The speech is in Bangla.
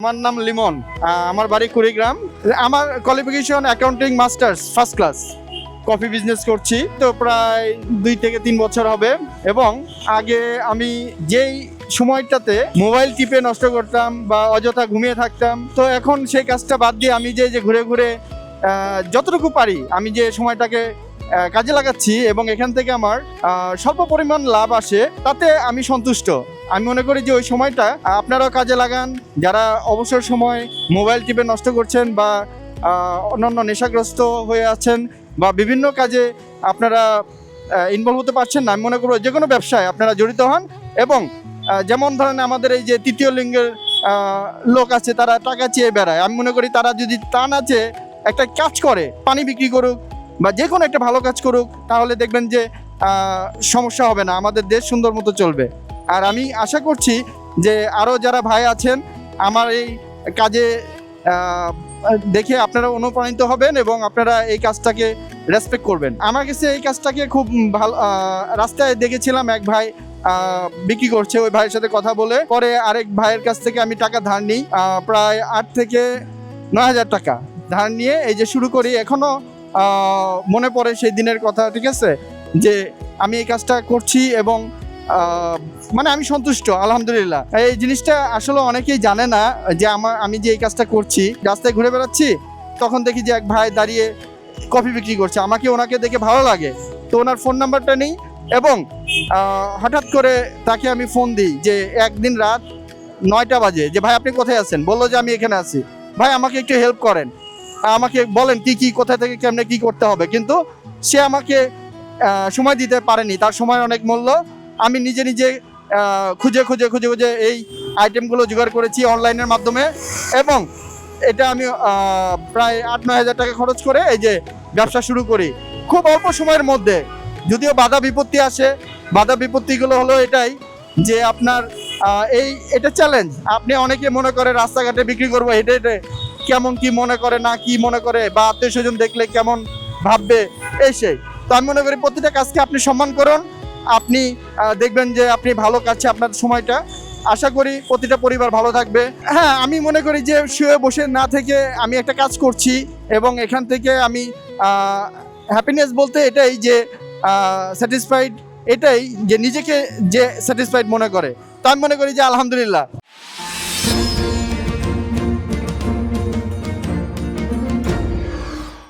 আমার নাম লিমন। আমার বাড়ি কুড়িগ্রাম। আমার qualification accounting masters first class. Coffee business করছি তো প্রায় 2 থেকে 3 বছর হবে। এবং আগে আমি যেই সময়টাতে মোবাইল টিপে নষ্ট করতাম বা অযথা ঘুমিয়ে থাকতাম, তো এখন সেই কাজটা বাদ দিয়ে আমি যে ঘুরে ঘুরে যতটুকু পারি আমি যে সময়টাকে কাজে লাগাচ্ছি এবং এখান থেকে আমার স্বল্প পরিমাণ লাভ আসে, তাতে আমি সন্তুষ্ট। আমি মনে করি যে ওই সময়টা আপনারাও কাজে লাগান। যারা অবসর সময় মোবাইল টিপে নষ্ট করছেন বা অন্যান্য নেশাগ্রস্ত হয়ে আছেন বা বিভিন্ন কাজে আপনারা ইনভলভ হতে পারছেন না, আমি মনে করবো যে কোনো ব্যবসায় আপনারা জড়িত হন। এবং যেমন ধরেন আমাদের এই যে তৃতীয় লিঙ্গের লোক আছে, তারা টাকা চেয়ে বেড়ায়। আমি মনে করি তারা যদি তা না চেয়ে একটা কাজ করে, পানি বিক্রি করুক বা যে কোনো একটা ভালো কাজ করুক, তাহলে দেখবেন যে সমস্যা হবে না, আমাদের দেশ সুন্দর মতো চলবে। আর আমি আশা করছি যে আরও যারা ভাই আছেন আমার এই কাজে দেখে আপনারা অনুপ্রাণিত হবেন এবং আপনারা এই কাজটাকে রেসপেক্ট করবেন। আমার কাছে এই কাজটাকে খুব ভালো, রাস্তায় দেখেছিলাম এক ভাই বিক্রি করছে, ওই ভাইয়ের সাথে কথা বলে পরে আরেক ভাইয়ের কাছ থেকে আমি টাকা ধার নিই, প্রায় 8 থেকে 9 হাজার টাকা ধার নিয়ে এই যে শুরু করি। এখনো মনে পড়ে সেই দিনের কথা, ঠিক আছে, যে আমি এই কাজটা করছি এবং মানে আমি সন্তুষ্ট, আলহামদুলিল্লাহ। এই জিনিসটা আসলে অনেকেই জানে না যে আমি যে এই কাজটা করছি। রাস্তায় ঘুরে বেড়াচ্ছি, তখন দেখি যে এক ভাই দাঁড়িয়ে কফি বিক্রি করছে, ওনাকে দেখে ভালো লাগে, তো ওনার ফোন নাম্বারটা নিই এবং হঠাৎ করে তাকে আমি ফোন দিই যে একদিন রাত 9টা বাজে, যে ভাই আপনি কোথায় আছেন? বললো যে আমি এখানে আছি। ভাই আমাকে একটু হেল্প করেন, আমাকে বলেন কি কোথা থেকে কেমনে কি করতে হবে। কিন্তু সে আমাকে সময় দিতে পারেনি, তার সময় অনেক মূল্য। আমি নিজে খুঁজে এই আইটেমগুলো জোগাড় করেছি অনলাইনের মাধ্যমে এবং এটা আমি প্রায় 8-9 হাজার টাকা খরচ করে এই যে ব্যবসা শুরু করি খুব অল্প সময়ের মধ্যে। যদিও বাধা বিপত্তি আসে, বাধা বিপত্তিগুলো হলো এটাই যে আপনার এটা চ্যালেঞ্জ। আপনি অনেকে মনে করে রাস্তাঘাটে বিক্রি করবো, হেঁটে কেমন কি মনে করে না কি মনে করে, বা আত্মীয় স্বজন দেখলে কেমন ভাববে, এই সেই। তো আমি মনে করি প্রতিটা কাজকে আপনি সম্মান করুন, আপনি দেখবেন যে আপনি ভালো কাজে আপনার সময়টা। আশা করি প্রতিটা পরিবার ভালো থাকবে। হ্যাঁ, আমি মনে করি যে শুয়ে বসে না থেকে আমি একটা কাজ করছি এবং এখান থেকে আমি হ্যাপিনেস বলতে এটাই যে স্যাটিসফাইড, এটাই যে নিজেকে যে স্যাটিসফাইড মনে করে। তো আমি মনে করি যে আলহামদুলিল্লাহ